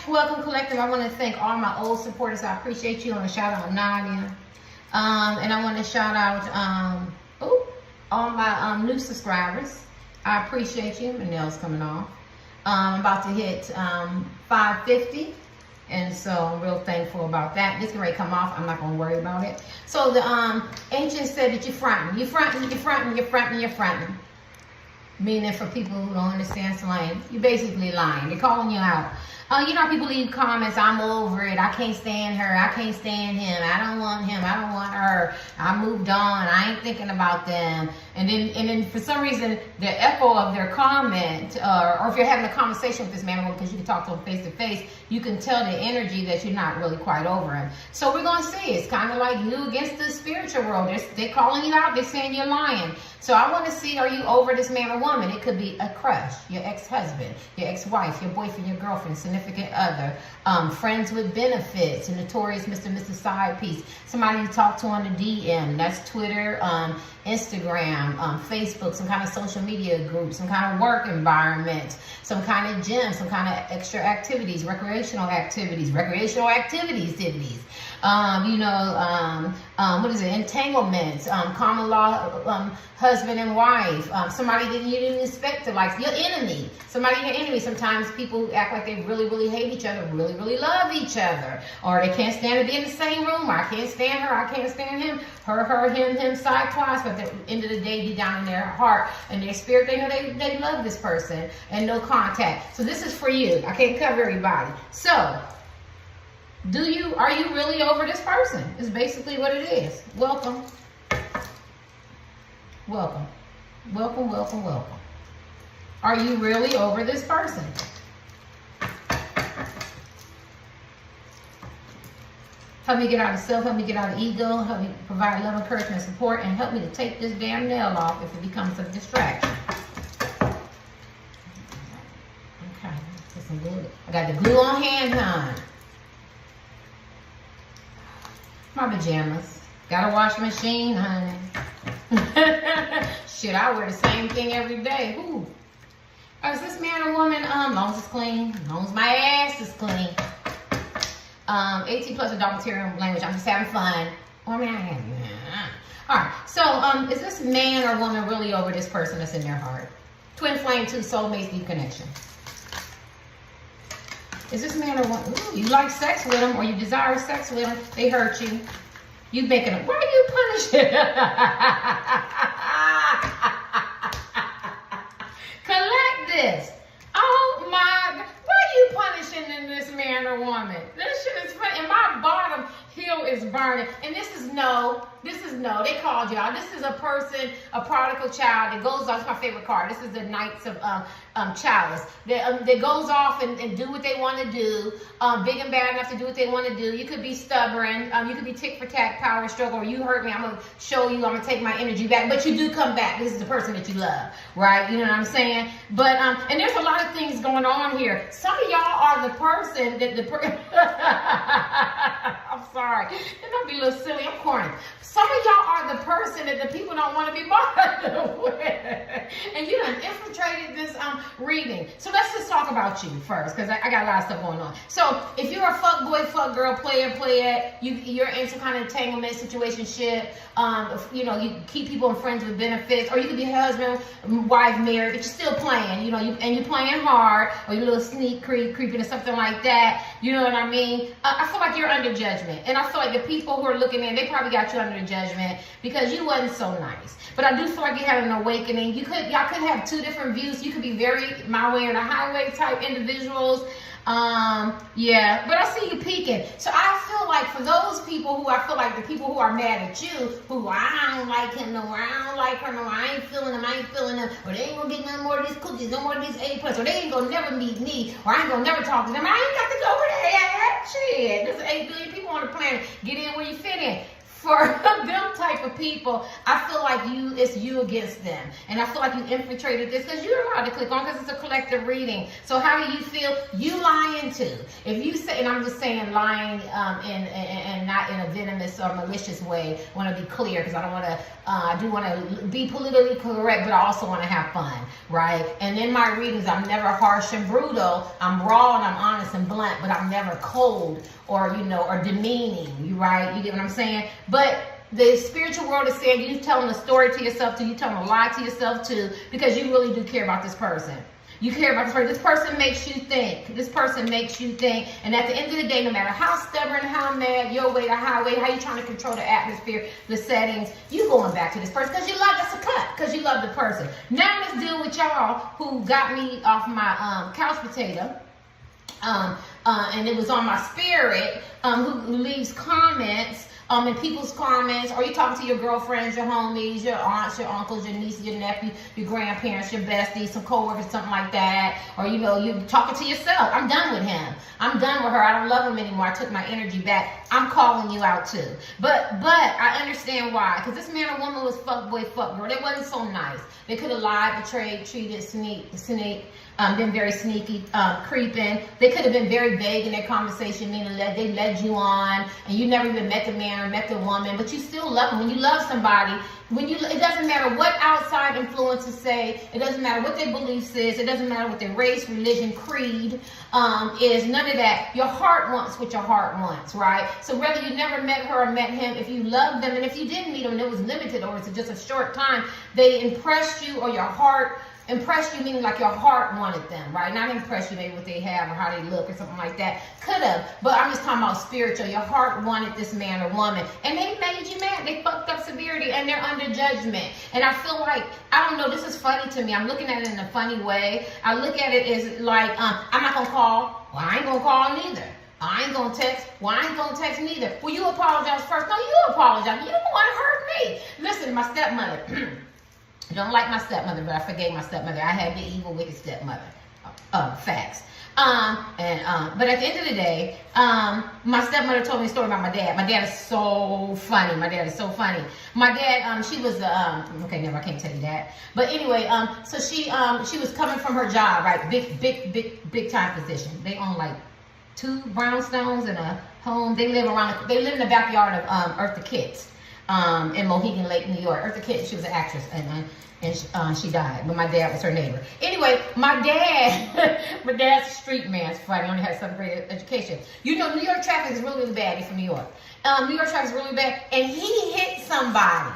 Welcome, Collective. I want to thank all my old supporters. I appreciate you. I want to shout out Nadia. And I want to shout out all my new subscribers. I appreciate you. My nail's coming off. I'm about to hit 550. And so I'm real thankful about that. This can already come off. I'm not going to worry about it. So the ancients said that you're fronting. You're fronting, you're fronting, you're fronting, you're fronting. Meaning for people who don't understand slang, you're basically lying. They're calling you out. You know how people leave comments, I'm over it, I can't stand her, I can't stand him, I don't want him, I don't want her, I moved on, I ain't thinking about them. And then for some reason, the echo of their comment, or if you're having a conversation with this man or woman, because you can talk to him face to face, you can tell the energy that you're not really quite over him. So we're going to see, it's kind of like you against the spiritual world. They're calling you out, they're saying you're lying. So I want to see, are you over this man or woman? It could be a crush, your ex-husband, your ex-wife, your boyfriend, your girlfriend, significant other, friends with benefits, a notorious Mr. and Mrs. Side Piece, somebody you talk to on the DM, that's Twitter, Instagram, Facebook, some kind of social media group, some kind of work environment, some kind of gym, some kind of extra activities, recreational activities, what is it, entanglements, common law, husband and wife, somebody that you didn't expect to like, your enemy, Sometimes people act like they really, really hate each other, really, really love each other, or they can't stand to be in the same room. I can't stand her, I can't stand him, her, him, side twice, but at the end of the day, deep down in their heart and their spirit, they know they love this person, and no contact. So this is for you. I can't cover everybody. So, are you really over this person? Is basically what it is. Welcome. Welcome. Welcome, welcome, welcome. Are you really over this person? Help me get out of self, help me get out of ego, help me provide love, encouragement, support, and help me to take this damn nail off if it becomes a distraction. Okay, get some glue. I got the glue on hand, hon. My pajamas. Got a washing machine, honey. Shit, I wear the same thing every day. Ooh. Is this man or woman? Long as it's clean. Long as my ass is clean. 18 plus adult material language. I'm just having fun. Well, I mean, I am. Alright, so is this man or woman really over this person that's in their heart? Twin flame, two soulmates, deep connection. Is this man or woman? Ooh, you like sex with them or you desire sex with them. They hurt you. You making them. Why are you punishing? Collect this. Oh my God. Why are you punishing this man or woman? This shit is funny. And my bottom heel is burning. And this is no. They called y'all. This is a person, a prodigal child that goes off. It's my favorite card. This is the Knights of Chalice. That goes off and do what they want to do. Big and bad enough to do what they want to do. You could be stubborn. You could be tick for tack, power struggle. Or you hurt me, I'm going to show you. I'm going to take my energy back. But you do come back. This is the person that you love. Right? You know what I'm saying? But, and there's a lot of things going on here. Some of y'all are the person that I'm sorry. It might be a little silly. I'm corny. Some of y'all are the person that the people don't want to be bothered with. And you done infiltrated this reading. So let's just talk about you first, because I got a lot of stuff going on. So if you're a fuck boy, fuck girl, player, you're in some kind of entanglement, situationship, you keep people and friends with benefits, or you could be husband, wife, married, but you're still playing, and you're playing hard, or you're a little sneak creeping or something like that. You know what I mean? I feel like you're under judgment. And I feel like the people who are looking in, they probably got you under judgment because you wasn't so nice. But I do feel like you had an awakening. Y'all could have two different views. You could be very my way or the highway type individuals. Yeah, but I see you peeking. So I feel like for those people who I feel like the people who are mad at you, who I don't like him no more, I don't like her no more, I ain't feeling them, or they ain't gonna get none more of these cookies, no more of these A+, or they ain't gonna never meet me, or I ain't gonna never talk to them. I ain't got to go over there. Shit, there's 8 billion people on the planet. Get in where you fit in. for them type of people, I feel like it's you against them. And I feel like you infiltrated this because you're allowed to click on because it's a collective reading. So how do you feel? You lying too. If you say, and I'm just saying lying and not in a venomous or malicious way, I want to be clear because I don't want to, I do want to be politically correct, but I also want to have fun, right? And in my readings, I'm never harsh and brutal. I'm raw and I'm honest and blunt, but I'm never cold or, you know, or demeaning, you right? You get what I'm saying? But the spiritual world is saying you telling a story to yourself too, you telling a lie to yourself too, because you really do care about this person. You care about this person. This person makes you think. This person makes you think. And at the end of the day, no matter how stubborn, how mad, your way, the highway, how you trying to control the atmosphere, the settings, you going back to this person because you love, that's a cut, because you love the person. Now let's deal with y'all who got me off my couch potato. And it was on my spirit, who leaves comments, in people's comments, or you talking to your girlfriends, your homies, your aunts, your uncles, your nieces, your nephew, your grandparents, your besties, some coworkers, something like that, or you know, you're talking to yourself. I'm done with him. I'm done with her. I don't love him anymore. I took my energy back. I'm calling you out too. But I understand why, because this man or woman was fuck boy, fuck girl. They wasn't so nice. They could have lied, betrayed, cheated, been very sneaky, creeping. They could have been very vague in their conversation, meaning that they led you on, and you never even met the man or met the woman, but you still love them. When you love somebody, it doesn't matter what outside influences say, it doesn't matter what their beliefs is, it doesn't matter what their race, religion, creed is, none of that. Your heart wants what your heart wants, right? So whether you never met her or met him, if you love them, and if you didn't meet them, it was limited or it's just a short time, they impressed you, or your heart impressed you, meaning like your heart wanted them, right? Not impressed you maybe what they have or how they look or something like that. Could have, but I'm just talking about spiritual. Your heart wanted this man or woman, and they made you mad. They fucked up severity, and they're under judgment. And I feel like, I don't know, this is funny to me. I'm looking at it in a funny way. I look at it as like, I'm not gonna call. Well, I ain't gonna call neither. I ain't gonna text. Well, I ain't gonna text neither. Well, you apologize first. No, you apologize. You don't want to hurt me. Listen, my stepmother. I don't like my stepmother, but I forgave my stepmother. I had the evil, wicked stepmother. Facts. But at the end of the day, my stepmother told me a story about my dad. My dad is so funny. My dad is so funny. My dad, she was, okay, never, I can't tell you that. But anyway, so she was coming from her job, right? Big time position. They own like 2 brownstones and a home. They live in the backyard of Eartha Kitt. In Mohegan Lake, New York. Eartha Kitt, she was an actress, and she died, but my dad was her neighbor. Anyway, my dad's a street man. It's funny, he only has some great education. You know, New York traffic is really, really bad. He's from New York. New York traffic is really bad, and he hit somebody.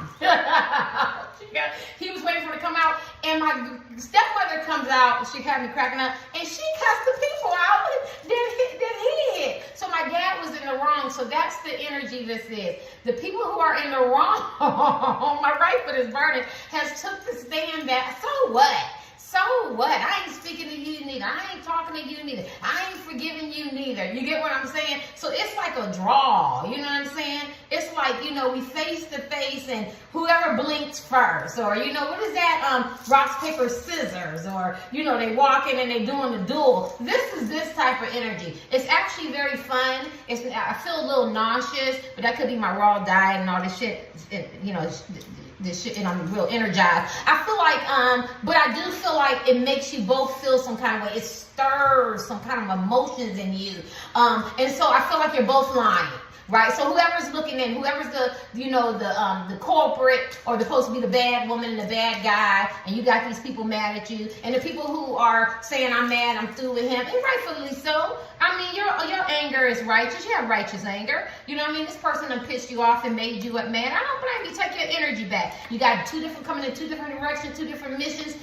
He was waiting for her to come out, and my stepmother comes out. She had me cracking up, and she cussed the people out that he hit. So my dad was in the wrong. So that's the energy this is. The people who are in the wrong, my right foot is burning, has took the stand that, so what? So what? I ain't speaking to you neither. I ain't talking to you neither. I ain't forgiving you neither. You get what I'm saying? So it's like a draw. You know what I'm saying? It's like, you know, we face to face and whoever blinks first. Or, you know, what is that? Rocks, paper, scissors. Or, you know, they walk in and they doing the duel. This is this type of energy. It's actually very fun. I feel a little nauseous, but that could be my raw diet and all this shit. You know, this shit, and I'm real energized. I feel like, but I do feel like it makes you both feel some kind of way. It stirs some kind of emotions in you. And so I feel like you're both lying. Right, so whoever's looking in, whoever's the, you know, the culprit, or supposed to be the bad woman and the bad guy, and you got these people mad at you, and the people who are saying I'm mad, I'm through with him, and rightfully so. I mean, your anger is righteous. You have righteous anger. You know what I mean? This person done pissed you off and made you up mad. I don't blame you. Take your energy back. You got coming in 2 different directions, 2 different missions.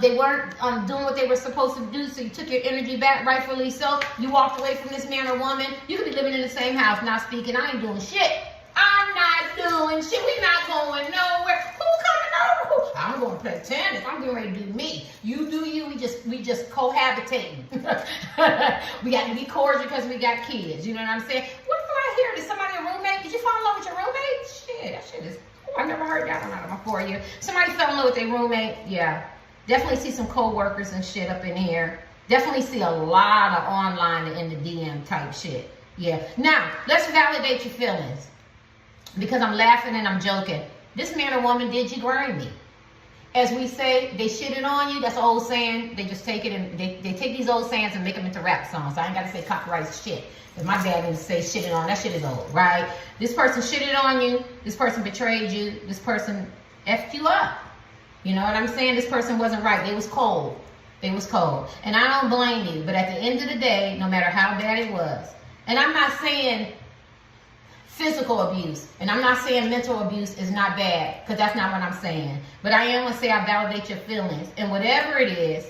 They weren't doing what they were supposed to do, so you took your energy back, rightfully so. You walked away from this man or woman. You could be living in the same house, not speaking. I ain't doing shit. I'm not doing shit. We not going nowhere. Who coming over? I'm going to play tennis. I'm getting ready to do me. You do you. We just cohabitating. We got to be cordial because we got kids. You know what I'm saying? What do I hear? Is somebody a roommate? Did you fall in love with your roommate? Shit, that shit is. Oh, I never heard that one out of my 4 years. Somebody fell in love with their roommate. Yeah. Definitely see some co-workers and shit up in here. Definitely see a lot of online and in the DM type shit. Yeah. Now, let's validate your feelings. because I'm laughing and I'm joking. This man or woman did you grimy. As we say, they shitted on you. That's an old saying. They just take it and they take these old sayings and make them into rap songs. So I ain't got to say copyrighted shit. If my dad didn't say shitted on, that shit is old, right? This person shitted on you. This person betrayed you. This person effed you up. You know what I'm saying? This person wasn't right. They was cold. They was cold. And I don't blame you. But at the end of the day, no matter how bad it was, and I'm not saying physical abuse, and I'm not saying mental abuse is not bad, because that's not what I'm saying. But I am going to say I validate your feelings. And whatever it is,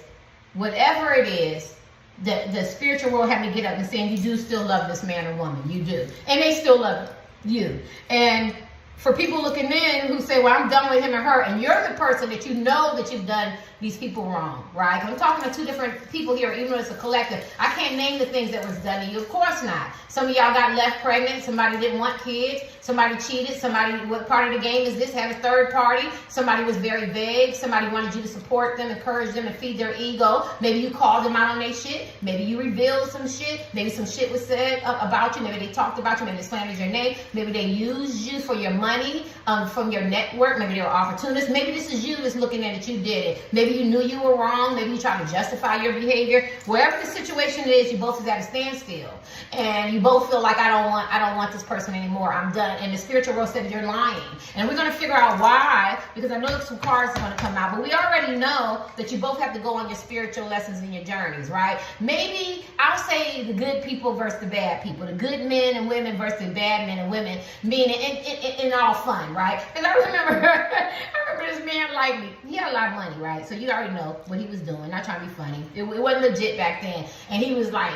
the spiritual world had me get up and saying you do still love this man or woman. You do. And they still love you. And for people looking in who say, well, I'm done with him or her, and you're the person that you know that you've done these people wrong, right? I'm talking to two different people here, even though it's a collective. I can't name the things that was done to you. Of course not. Some of y'all got left pregnant. Somebody didn't want kids. Somebody cheated. Somebody, what part of the game is this? Had a third party. Somebody was very vague. Somebody wanted you to support them, encourage them, and feed their ego. Maybe you called them out on their shit. Maybe you revealed some shit. Maybe some shit was said about you. Maybe they talked about you. Maybe they slandered your name. Maybe they used you for your money from your network. Maybe they were opportunists. Maybe this is you that's looking at it. You did it. Maybe you knew you were wrong. Maybe you tried to justify your behavior. Wherever the situation is, you both is at a standstill, and you both feel like I don't want this person anymore. I'm done. And the spiritual world said you're lying. And we're gonna figure out why, because I know some cards are gonna come out. But we already know that you both have to go on your spiritual lessons and your journeys, right? Maybe I'll say the good people versus the bad people, the good men and women versus the bad men and women, meaning in all fun, right? Because I remember this man liked me. He had a lot of money, right? So you already know what he was doing. Not trying to be funny. It wasn't legit back then. And he was like,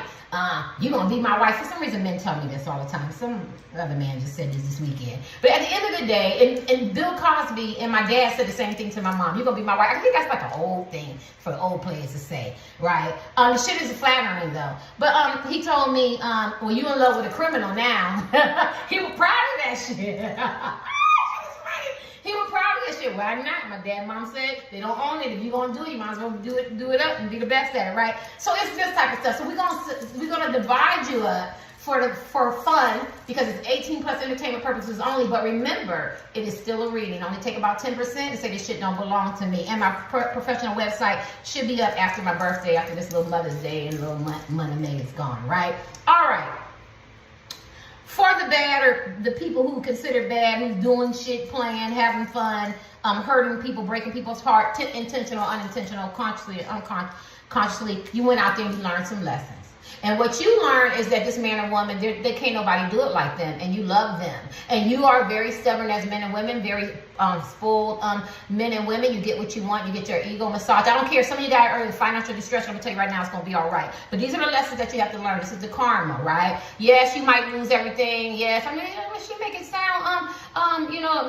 you gonna be my wife. For some reason, men tell me this all the time. Some other man just said this weekend. But at the end of the day, and Bill Cosby and my dad said the same thing to my mom. You gonna be my wife. I think that's like an old thing for old players to say, right? The shit is flattering though. But he told me, well, you in love with a criminal now. He was proud of that shit. He was proud of that shit. Why not? My dad and mom said they don't own it. If you're gonna do it, you might as well do it up and be the best at it, right? So it's this type of stuff. So we're gonna divide you up for fun, because it's 18 plus entertainment purposes only. But remember, it is still a reading. Only take about 10% and say this shit don't belong to me. And my professional website should be up after my birthday, after this little Mother's Day and little month of May is gone, right? All right. For the bad, or the people who consider bad, who's doing shit, playing, having fun, hurting people, breaking people's heart, intentional, unintentional, consciously, unconsciously, you went out there and you learned some lessons. And what you learn is that this man or woman, they can't nobody do it like them, and you love them. And you are very stubborn as men and women, very spoiled men and women. You get what you want. You get your ego massaged. I don't care. Some of you guys are in financial distress. I'm going to tell you right now, it's going to be all right. But these are the lessons that you have to learn. This is the karma, right? Yes, you might lose everything. Yes, I mean, she make it sound,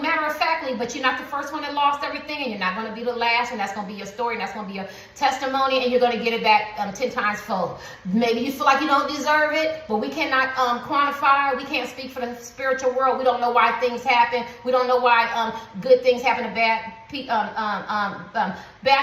matter-of-factly, but you're not the first one that lost everything, and you're not going to be the last, and that's going to be your story, and that's going to be your testimony, and you're going to get it back 10 times fold. Maybe you feel like you don't deserve it, but we cannot quantify. We can't speak for the spiritual world. We don't know why things happen. We don't know why good things happen to bad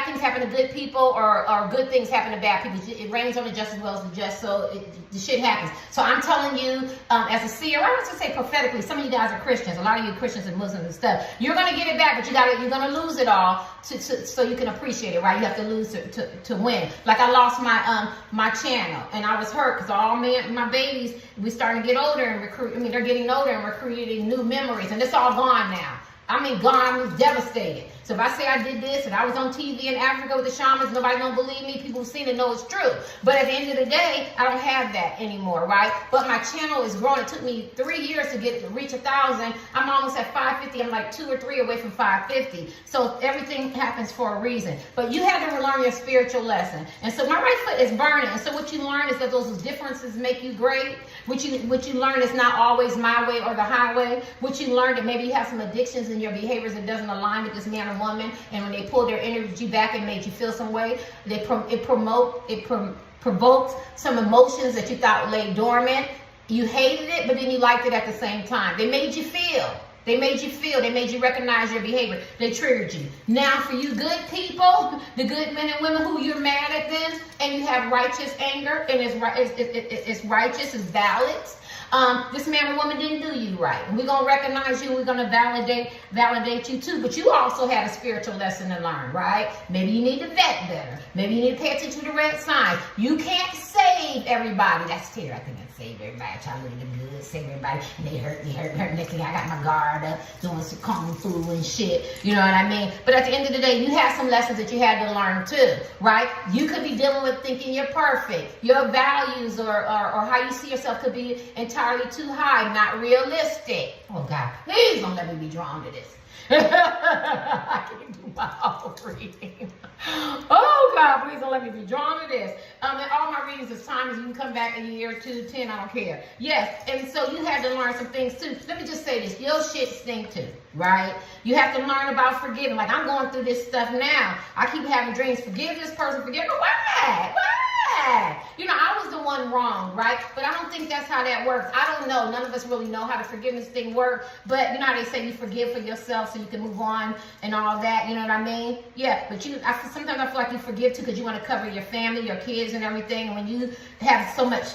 things happen to good people, or good things happen to bad people. It rains on the just as well as the just, so the shit happens. So I'm telling you, as a seer, I was to say prophetically, some of you guys are Christians, a lot of you Christians and Muslims and stuff, you're going to get it back, but you're going to lose it all so you can appreciate it, right? You have to lose to win. Like I lost my channel, and I was hurt because all my babies, we starting to get older and they're getting older and we're creating new memories, and it's all gone now. I mean, gone. I was devastated. So if I say I did this and I was on TV in Africa with the shamans, nobody don't believe me. People who've seen it know it's true. But at the end of the day, I don't have that anymore, right? But my channel is growing. It took me 3 years to reach 1,000. I'm almost at 550. I'm like 2 or 3 away from 550. So everything happens for a reason. But you have to learn your spiritual lesson. And so my right foot is burning. And so what you learn is that those differences make you great. What you learn is not always my way or the highway. What you learn that maybe you have some addictions in your behaviors that doesn't align with this man or woman, and when they pull their energy back and made you feel some way, it provoked some emotions that you thought lay dormant. You hated it, but then you liked it at the same time. They made you feel. They made you recognize your behavior. They triggered you. Now for you good people, the good men and women who you're mad at them, and you have righteous anger, and it's righteous, it's valid. This man or woman didn't do you right. And we're going to recognize you. We're going to validate you too. But you also had a spiritual lesson to learn, right? Maybe you need to vet better. Maybe you need to pay attention to the red signs. You can't save everybody. That's Terry. I think I save everybody. I try to look the good, save everybody. And they hurt. Next thing I got my guard up, doing some kung fu and shit. You know what I mean? But at the end of the day, you have some lessons that you had to learn too, right? You could be dealing with thinking you're perfect. Your values or how you see yourself could be entirely too high, not realistic. Oh God, please don't let me be drawn to this. I can't do my whole reading. Oh God, please don't let me be drawn to this. And all my readings is timeless. You can come back a year, 2, 10, I don't care. Yes, and so you had to learn some things too. Let me just say this, your shit stink too, right? You have to learn about forgiving. Like I'm going through this stuff now. I keep having dreams, forgive this person, forgive me. Why? You know, I was the one wrong, right? But I don't think that's how that works. I don't know. None of us really know how the forgiveness thing works. But you know how they say you forgive for yourself so you can move on and all that. You know what I mean? Yeah. But sometimes I feel like you forgive too because you want to cover your family, your kids and everything. And when you have so much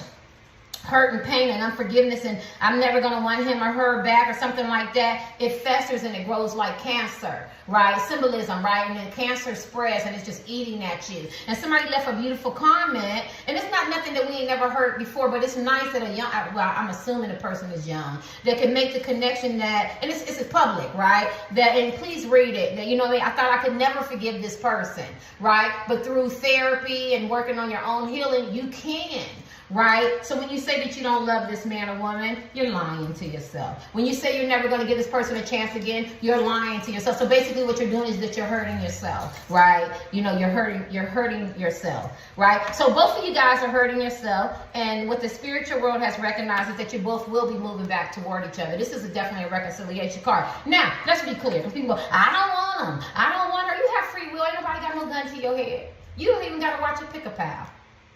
hurt and pain and unforgiveness and I'm never going to want him or her back or something like that, it festers and it grows like cancer, right? Symbolism, right? And then cancer spreads and it's just eating at you. And somebody left a beautiful comment, and it's not nothing that we ain't never heard before, but it's nice that a young, well, I'm assuming the person is young, that can make the connection that, and it's public, right? That, and please read it, that, you know, I thought I could never forgive this person, right? But through therapy and working on your own healing, you can. Right? So when you say that you don't love this man or woman, you're lying to yourself. When you say you're never going to give this person a chance again, you're lying to yourself. So basically what you're doing is that you're hurting yourself, right? You know, you're hurting yourself, right? So both of you guys are hurting yourself, and what the spiritual world has recognized is that you both will be moving back toward each other. This is definitely a reconciliation card. Now, let's be clear, because people go, I don't want him. I don't want her. You have free will. Ain't nobody got no gun to your head. You don't even got to watch it pick a pal.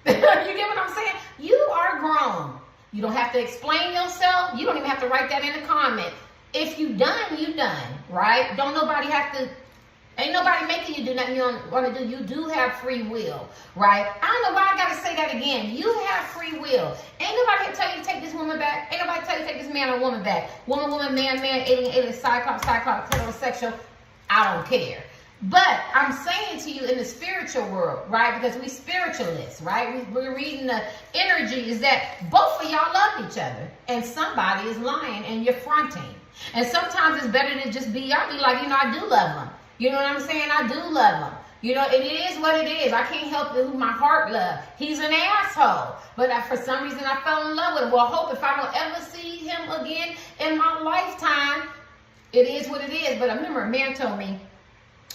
You get what I'm saying? You are grown. You don't have to explain yourself. You don't even have to write that in the comment. If you done, you done, right? Don't nobody have to, ain't nobody making you do nothing you don't want to do. You do have free will, right? I don't know why I got to say that again. You have free will. Ain't nobody can tell you to take this woman back. Ain't nobody tell you to take this man or woman back. Woman, man, alien, cyclops, heterosexual. I don't care. But I'm saying to you in the spiritual world, right? Because we spiritualists, right? We're reading the energy is that both of y'all love each other. And somebody is lying and you're fronting. And sometimes it's better to just be, y'all be like, you know, I do love him. You know what I'm saying? I do love him. You know, it is what it is. I can't help who my heart loves. He's an asshole. But for some reason, I fell in love with him. Well, I hope if I don't ever see him again in my lifetime, it is what it is. But I remember a man told me,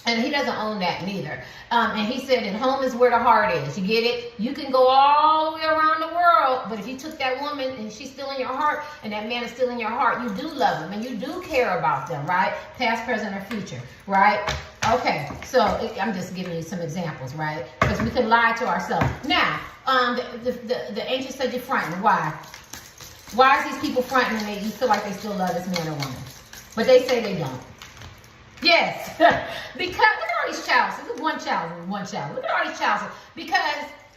and he doesn't own that neither. And he said that home is where the heart is. You get it? You can go all the way around the world, but if you took that woman and she's still in your heart and that man is still in your heart, you do love them and you do care about them, right? Past, present, or future, right? Okay, so I'm just giving you some examples, right? Because we can lie to ourselves. Now, the angel said you're fronting. Why? Why is these people fronting and you feel like they still love this man or woman? But they say they don't. Yes, because look at all these chalices. This is one chalice. Look at all these chalices. Because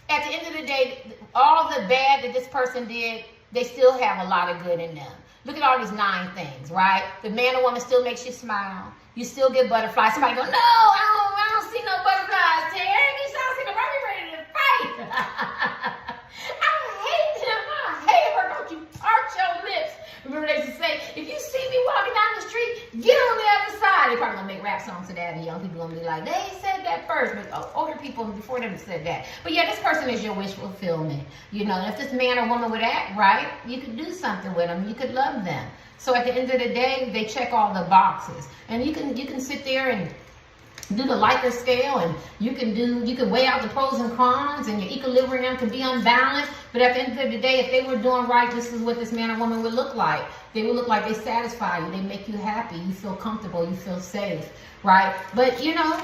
at the end of the day, all the bad that this person did, they still have a lot of good in them. Look at all these 9 things, right? The man or woman still makes you smile. You still get butterflies. Somebody go, no, I don't see no butterflies, Terry. You sound like I'm ready to fight. I hate him. I hate her. Don't you arch your lips. Remember they used to say, if you see me walking down the street, get on the other side. They probably gonna make rap songs to that, and young people gonna be like, they said that first, but older people before them said that. But yeah, this person is your wish fulfillment. You know, if this man or woman would act right, you could do something with them. You could love them. So at the end of the day, they check all the boxes, and you can sit there and do the Likert scale, and you can weigh out the pros and cons, and your equilibrium can be unbalanced. But at the end of the day, if they were doing right, this is what this man or woman would look like. They would look like they satisfy you, they make you happy, you feel comfortable, you feel safe, right? But you know,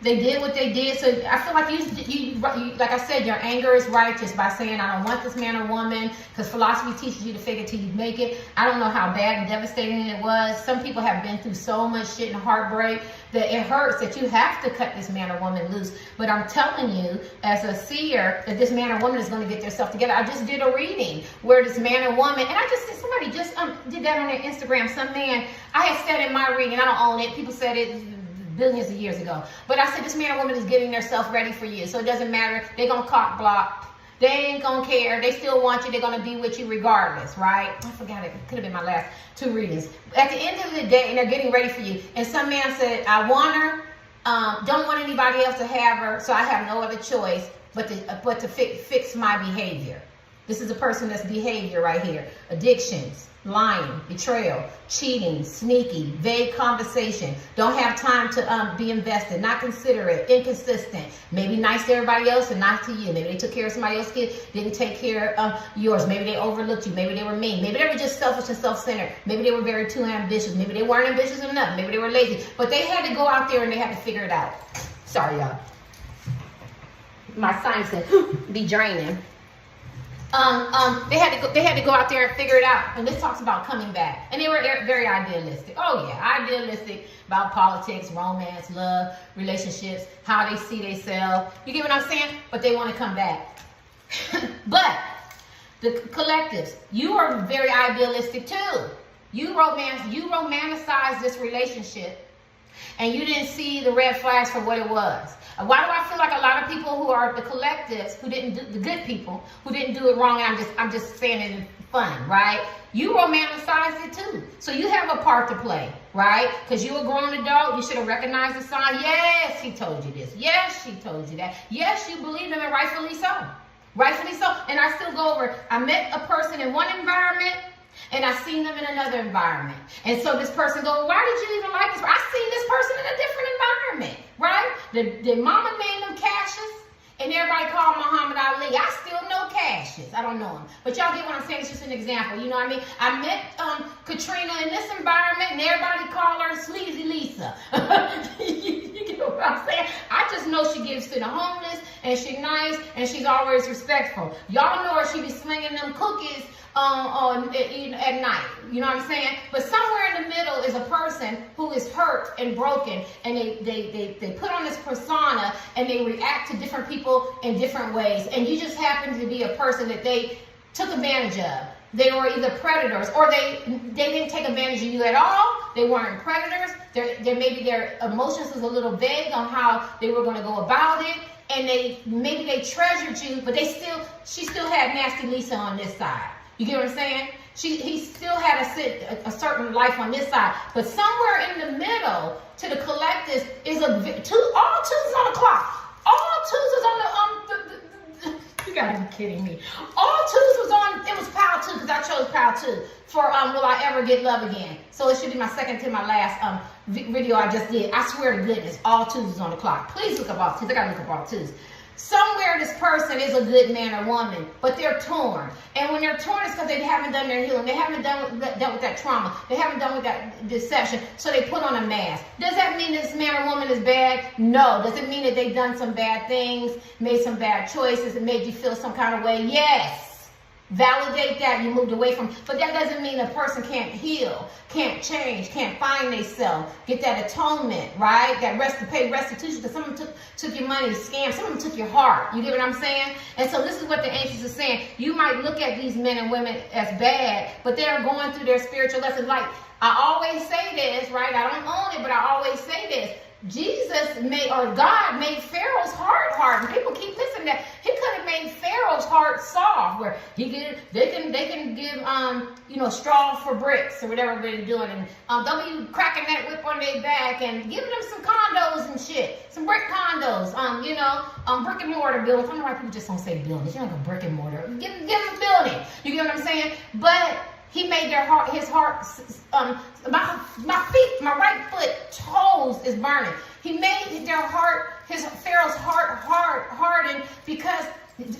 They did what they did. So I feel like you like I said, your anger is righteous by saying, I don't want this man or woman, because philosophy teaches you to fake it till you make it. I don't know how bad and devastating it was. Some people have been through so much shit and heartbreak that it hurts that you have to cut this man or woman loose. But I'm telling you, as a seer, that this man or woman is going to get themselves together. I just did a reading where this man or woman, and I just did, somebody just did that on their Instagram. Some man, I had said in my reading, I don't own it. People said it billions of years ago. But I said this man or woman is getting themselves ready for you. So it doesn't matter. They're going to cock block. They ain't going to care. They still want you. They're going to be with you regardless, right? I forgot it. It could have been my last 2 readings. At the end of the day, and they're getting ready for you. And some man said, I want her. Don't want anybody else to have her. So I have no other choice but to fix my behavior. This is a person that's behavior right here. Addictions, lying, betrayal, cheating, sneaky, vague conversation. Don't have time to be invested, not considerate, inconsistent. Maybe nice to everybody else and not to you. Maybe they took care of somebody else's kid, didn't take care of yours. Maybe they overlooked you. Maybe they were mean. Maybe they were just selfish and self-centered. Maybe they were very too ambitious. Maybe they weren't ambitious enough. Maybe they were lazy. But they had to go out there and they had to figure it out. Sorry, y'all. My sign said, be draining. They had to go out there and figure it out. And this talks about coming back. And they were very idealistic. Oh yeah, idealistic about politics, romance, love, relationships, how they see themselves. You get what I'm saying? But they want to come back. But the collectives, you are very idealistic too. You romanticize this relationship, and you didn't see the red flags for what it was. Why do I feel like a lot of people who are the collectives, who didn't do, the good people, who didn't do it wrong, and I'm just saying it in fun, right? You romanticize it too. So you have a part to play, right? Because you're a grown adult, you should have recognized the sign. Yes, he told you this. Yes, she told you that. Yes, you believe them, and rightfully so. Rightfully so. And I still go over, I met a person in one environment, and I seen them in another environment. And so this person goes, why did you even like this? I seen this person in a different environment, right? The mama named them Cassius, and everybody called Muhammad Ali. I still know Cassius. I don't know him. But y'all get what I'm saying? It's just an example. You know what I mean? I met Katrina in this environment, and everybody called her Sleazy Lisa. You get what I'm saying? I just know she gives to the homeless, and she's nice, and she's always respectful. Y'all know her, she be slinging them cookies at night, you know what I'm saying? But somewhere in the middle is a person who is hurt and broken, and they put on this persona, and they react to different people in different ways, and you just happen to be a person that they took advantage of. They were either predators, or they didn't take advantage of you at all. They weren't predators. Maybe their emotions was a little vague on how they were going to go about it, and maybe they treasured you, but she still had Nasty Lisa on this side. You get what I'm saying? He still had a certain life on this side, but somewhere in the middle to the collectives is all twos on the clock. All twos is on the you gotta be kidding me. All twos was on. It was pile 2 because I chose pile 2 for Will I Ever Get Love Again? So it should be my second to my last video I just did. I swear to goodness, all twos is on the clock. Please look up all twos. I gotta look up all twos. Somewhere this person is a good man or woman, but they're torn. And when they're torn, it's because they haven't done their healing. They haven't dealt with that trauma. They haven't done with that deception. So they put on a mask. Does that mean this man or woman is bad? No. Does it mean that they've done some bad things, made some bad choices, and made you feel some kind of way? Yes. Validate that you moved away from, but that doesn't mean a person can't heal, can't change, can't find themselves, get that atonement, right? That pay restitution, because someone took your money, scammed, someone took your heart. You get what I'm saying? And so this is what the ancients are saying. You might look at these men and women as bad, but they're going through their spiritual lessons. Like I always say this, right? I don't own it, but I always say this. God made Pharaoh's heart hard. And people keep missing that. He could have made Pharaoh's heart soft, where they can give straw for bricks or whatever they're doing, and they'll be cracking that whip on their back and giving them some condos and shit, some brick condos, brick and mortar buildings. I don't know why people just don't say buildings. You know, like a brick and mortar. Give them a building. You get what I'm saying? But he made his heart, my feet, my right foot, toes is burning. He made Pharaoh's heart hardened because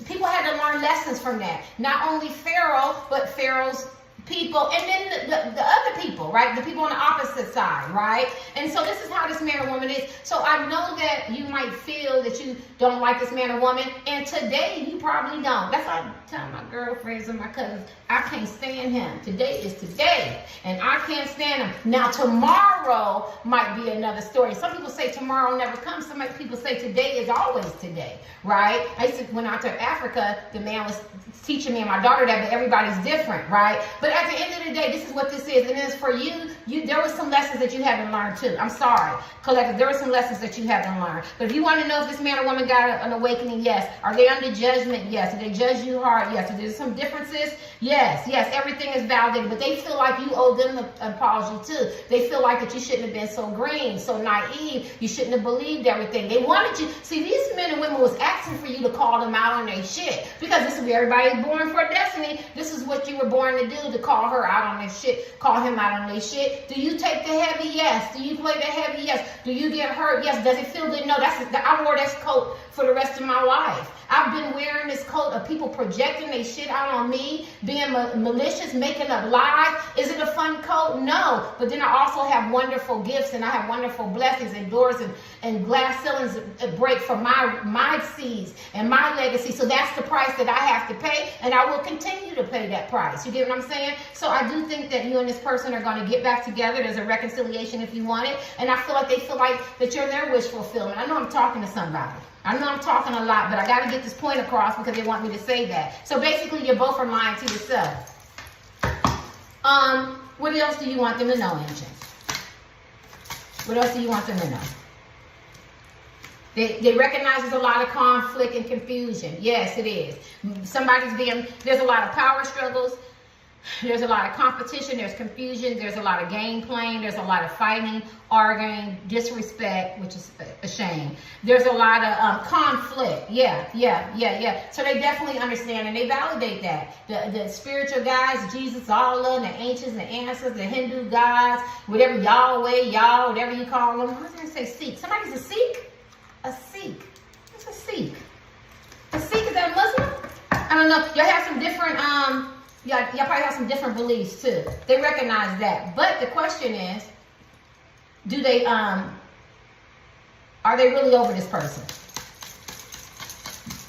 people had to learn lessons from that. Not only Pharaoh, but Pharaoh's people, and then the other people, right? The people on the opposite side, right? And so this is how this man or woman is. So I know that you might feel that you don't like this man or woman, and today you probably don't. That's why I tell my girlfriends and my cousins, I can't stand him. Today is today, and I can't stand him. Now tomorrow might be another story. Some people say tomorrow never comes. Some people say today is always today, right? I used to, when I went to Africa, the man was teaching me and my daughter that, but everybody's different, right? But at the end of the day, this is what this is. And it's for you. There were some lessons that you haven't learned too. I'm sorry, collective. There were some lessons that you haven't learned. But if you want to know if this man or woman got an awakening, yes. Are they under judgment? Yes. Do they judge you hard? Yes. Are there some differences? Yes. Yes. Everything is validated. But they feel like you owe them an apology too. They feel like that you shouldn't have been so green, so naive. You shouldn't have believed everything. They wanted you. See, these men and women was asking for you to call them out on their shit, because this is where everybody is born for destiny. This is what you were born to do, to call her out on their shit, call him out on their shit. Do you take the heavy? Yes. Do you play the heavy? Yes. Do you get hurt? Yes. Does it feel good? No. I wore this coat for the rest of my life. I've been wearing this coat of people projecting their shit out on me, being malicious, making up lies. Is it a fun coat? No. But then I also have wonderful gifts, and I have wonderful blessings and doors and glass ceilings that break for my seeds and my legacy. So that's the price that I have to pay, and I will continue to pay that price. You get what I'm saying? So I do think that you and this person are going to get back together. There's a reconciliation if you want it. And I feel like they feel like that you're their wish fulfillment. I know I'm talking to somebody. I know I'm talking a lot, but I got to get this point across because they want me to say that. So basically, you both are lying to yourself. What else do you want them to know, Ancient? What else do you want them to know? They recognize there's a lot of conflict and confusion. Yes, it is. There's a lot of power struggles. There's a lot of competition, there's confusion, there's a lot of game playing, there's a lot of fighting, arguing, disrespect, which is a shame. There's a lot of conflict. Yeah. So they definitely understand and they validate that. The spiritual guys, Jesus, Allah, the ancients, the ancestors, the Hindu gods, whatever, Yahweh, whatever you call them. I was going to say Sikh. Somebody's a Sikh? A Sikh. What's a Sikh? A Sikh, is that a Muslim? I don't know. Y'all have some different, y'all probably have some different beliefs too. They recognize that. But the question is, do they, are they really over this person?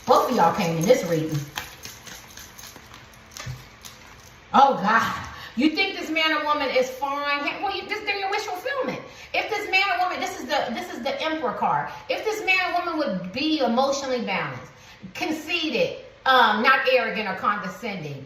Both of y'all came in this reading. Oh God. You think this man or woman is fine? Well, then your wish fulfillment. If this man or woman, this is the Emperor card. If this man or woman would be emotionally balanced, conceited, not arrogant or condescending.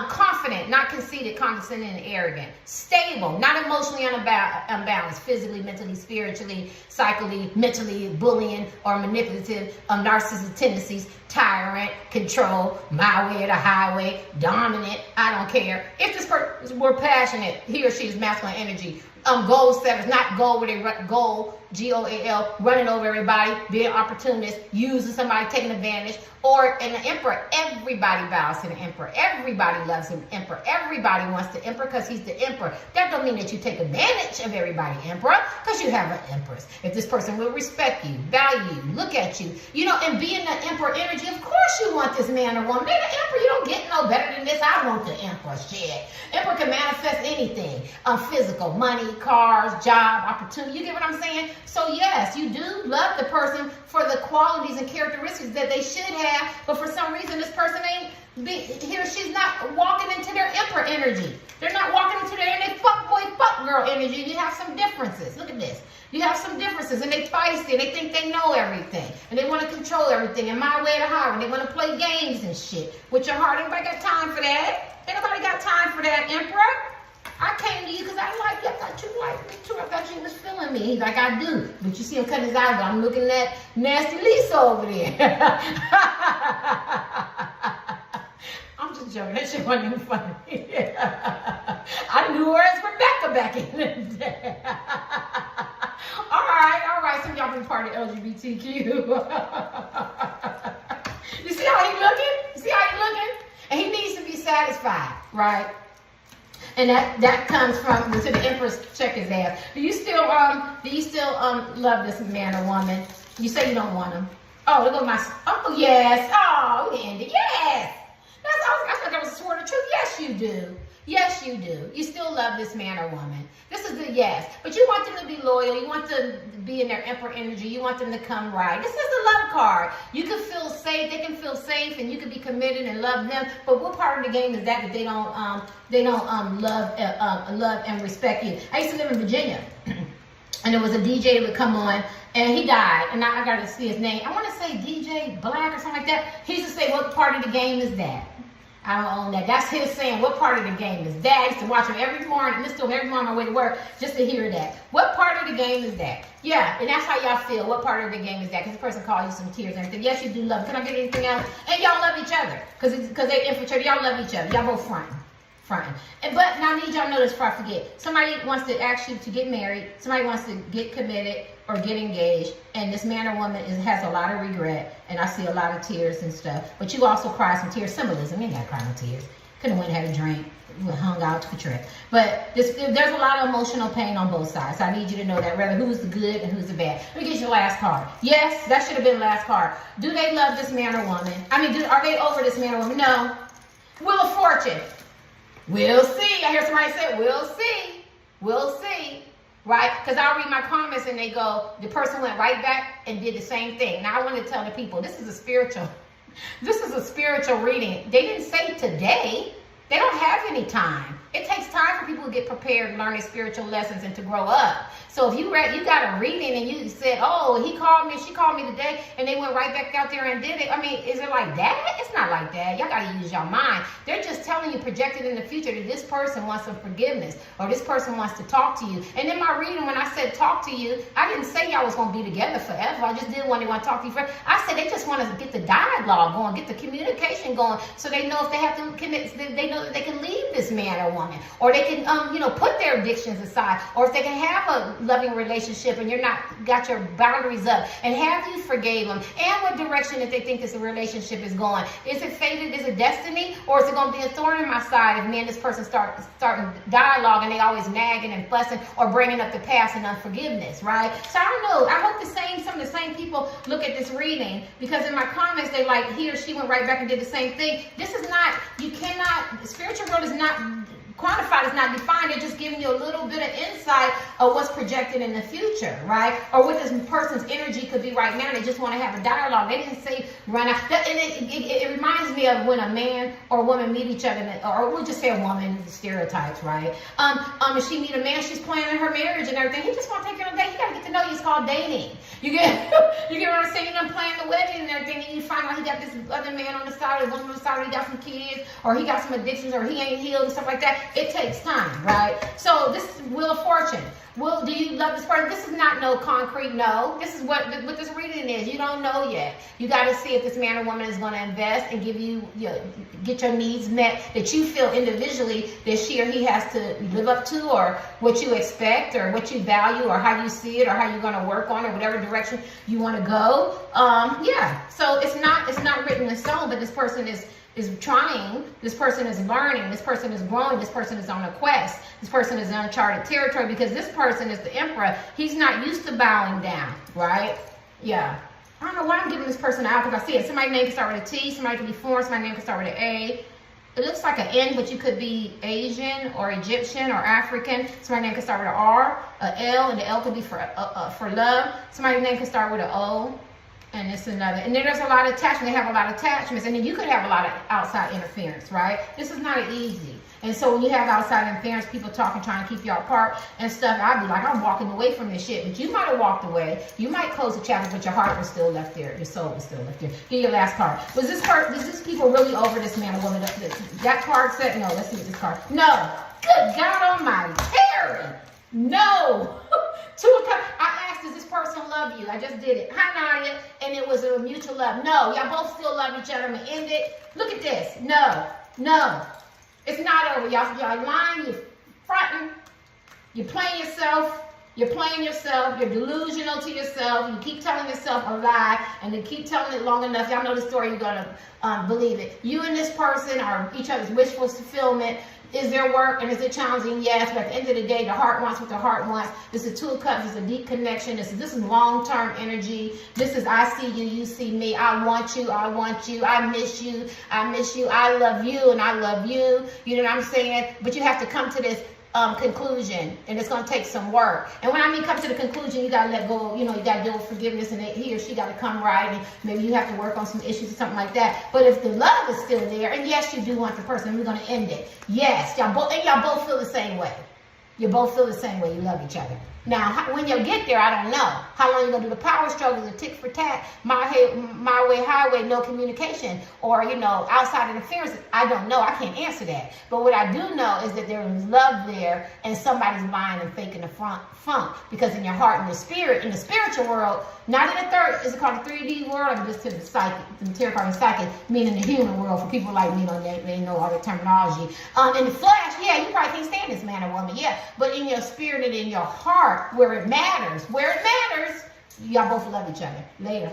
Confident, not conceited, condescending, and arrogant. Stable, not emotionally unbalanced, physically, mentally, spiritually, psychically, mentally, bullying or manipulative, narcissistic tendencies, tyrant, control, my way or the highway, dominant, I don't care. If this person were passionate, he or she is masculine energy. Goal setters, not goal where they run, goal, G-O-A-L, running over everybody, being opportunist, using somebody, taking advantage. Or in the Emperor, everybody bows to the Emperor. Everybody loves the Emperor. Everybody wants the Emperor because he's the Emperor. That don't mean that you take advantage of everybody, Emperor, because you have an Empress. If this person will respect you, value you, look at you, and be in the Emperor energy, of course you want this man or woman. They're the Emperor. You don't get no better than this. I want the Emperor. Shit. Emperor can manifest anything. Physical, money, cars, job, opportunity. You get what I'm saying? So yes, you do love the person for the qualities and characteristics that they should have, but for some reason this person he or she's not walking into their Emperor energy. They're not walking into their fuck boy, fuck girl energy. You have some differences. Look at this. You have some differences, and they feisty, and they think they know everything, and they want to control everything, and my way or the highway, and they want to play games and shit with your heart. Anybody got time for that? Ain't nobody got time for that, Emperor. I came to you because I like you. I thought you liked me too. I thought you was feeling me. He's like, I do. But you see him cutting his eyes. I'm looking at nasty Lisa over there. I'm just joking. That shit wasn't even funny. I knew her as Rebecca back in the day. All right. Some of y'all been part of LGBTQ. You see how he looking? And he needs to be satisfied, right? And that comes from to the Empress. Check his ass. Do you still love this man or woman? You say you don't want him. Oh, look at my. Oh yes. Oh, we ended. Yes. I thought that was a sword of truth. Yes, Yes, you do. Yes, you do. You still love this man or woman. This is the yes. But you want them to be loyal. You want them to be in their emperor energy. You want them to come right. This is the love card. You can feel safe. They can feel safe, and you can be committed and love them. But what part of the game is that they don't love and respect you? I used to live in Virginia, and there was a DJ that would come on, and he died. And now I got to see his name. I want to say DJ Black or something like that. He used to say, "What part of the game is that?" I don't own that. That's his saying, what part of the game is that? I used to watch him every morning, listen to him every morning on my way to work just to hear that. What part of the game is that? Yeah, and that's how y'all feel. What part of the game is that? Because the person called you some tears and everything. Yes, you do love. Can I get anything else? And y'all love each other. Because they infiltrated. Y'all love each other. Y'all both fronting. But now I need y'all to know this before I forget. Somebody wants to ask you to get married. Somebody wants to get committed or get engaged. And this man or woman has a lot of regret. And I see a lot of tears and stuff. But you also cry some tears. Symbolism. You ain't got to cry no tears. Could have went and had a drink. Hung out to the trip. But there's a lot of emotional pain on both sides. So I need you to know that, rather who's the good and who's the bad. Let me get you the last card. Yes, that should have been the last card. Do they love this man or woman? Are they over this man or woman? No. Wheel of Fortune. We'll see. I hear somebody say, we'll see. We'll see. Right? Because I'll read my comments and they go, the person went right back and did the same thing. Now I want to tell the people, this is a spiritual reading. They didn't say today. They don't have any time. It takes time for people to get prepared and learn their spiritual lessons and to grow up. So if you got a reading and you said, oh, he called me, she called me today, and they went right back out there and did it. I mean, is it like that? It's not like that. Y'all got to use your mind. They're just telling you, projected in the future, that this person wants some forgiveness or this person wants to talk to you. And in my reading, when I said talk to you, I didn't say y'all was going to be together forever. I just did want to talk to you forever. I said they just want to get the dialogue going, get the communication going, so they know if they have to connect, they know that they can leave this man or woman, or they can, put their addictions aside, or if they can have a loving relationship and you're not got your boundaries up, and have you forgave them, and what direction that they think this relationship is going. Is it fated? Is it destiny? Or is it going to be a thorn in my side if me and this person starting dialogue and they always nagging and fussing or bringing up the past and unforgiveness, right? So I don't know. I hope some of the same people look at this reading, because in my comments they like, he or she went right back and did the same thing. This is not, you cannot, the spiritual world is not quantified, it's not defined. They're just giving you a little bit of insight of what's projected in the future, right? Or what this person's energy could be right now. They just want to have a dialogue. They didn't say run out. And it reminds me of when a man or a woman meet each other, or we'll just say a woman, stereotypes, right? If she meet a man, she's planning her marriage and everything. He just want to take her on a date. He got to get to know you. It's called dating. You get what I'm saying? You're planning the wedding and everything, and you find out he got this other man on the side, or woman on the side, or he got some kids, or he got some addictions, or he ain't healed and stuff like that. It takes time, right? So this is Wheel of Fortune. Do you love this person? This is not no concrete no. This is what this reading is. You don't know yet. You got to see if this man or woman is going to invest and give you, get your needs met that you feel individually that she or he has to live up to, or what you expect, or what you value, or how you see it, or how you're going to work on it, whatever direction you want to go. So it's not written in stone, but this person is trying, this person is learning, this person is growing, this person is on a quest, this person is in uncharted territory, because this person is the emperor. He's not used to bowing down, right? Yeah. I don't know why I'm giving this person an out, because I see it. Somebody's name can start with a T, somebody can be foreign, somebody's name can start with an A. It looks like an N, but you could be Asian or Egyptian or African. Somebody's name can start with an R, an L, and the L could be for love. Somebody's name can start with an O. And it's another. And then there's a lot of attachment. They have a lot of attachments. And then you could have a lot of outside interference, right? This is not easy. And so when you have outside interference, people talking, trying to keep y'all apart and stuff, I'd be like, I'm walking away from this shit. But you might have walked away. You might close the chapter, but your heart was still left there. Your soul was still left there. Get your last card. Was this people really over this man or woman? That card said, no, let's see this card. No. Good God Almighty. Terry. No. I asked, does this person love you? I just did it. Hi, Nadia. And it was a mutual love. No. Y'all both still love each other. I'm going to end it. Look at this. No. It's not over. Y'all lying. You're fronting. You're playing yourself. You're playing yourself. You're delusional to yourself. You keep telling yourself a lie, and you keep telling it long enough. Y'all know the story. You're going to believe it. You and this person are each other's wishful fulfillment. Is there work and is it challenging? Yes, but at the end of the day, the heart wants what the heart wants. This is Two of Cups. This is a deep connection. This is long-term energy. This is I see you, you see me. I want you, I want you. I miss you, I miss you. I love you and I love you. You know what I'm saying? But you have to come to this conclusion, and it's going to take some work. And when I mean come to the conclusion, you got to let go, you know, you got to deal with forgiveness, and he or she got to come right, and maybe you have to work on some issues or something like that. But if the love is still there, and yes, you do want the person, we're going to end it. Yes, y'all both feel the same way. You both feel the same way. You love each other. Now, when you get there, I don't know. How long you going to do the power struggle, the tick for tat, my way, highway, no communication, or, you know, outside interference? I don't know. I can't answer that. But what I do know is that there is love there, and somebody's lying and faking the funk. Because in your heart and your spirit, in the spiritual world, not in the third, is it called the 3D world, or just to the psychic, the tarot card and psychic, meaning the human world, for people like me, they know all the terminology. In the flesh, yeah, you probably can't stand this man or woman, yeah. But in your spirit and in your heart, where it matters, y'all both love each other. Later.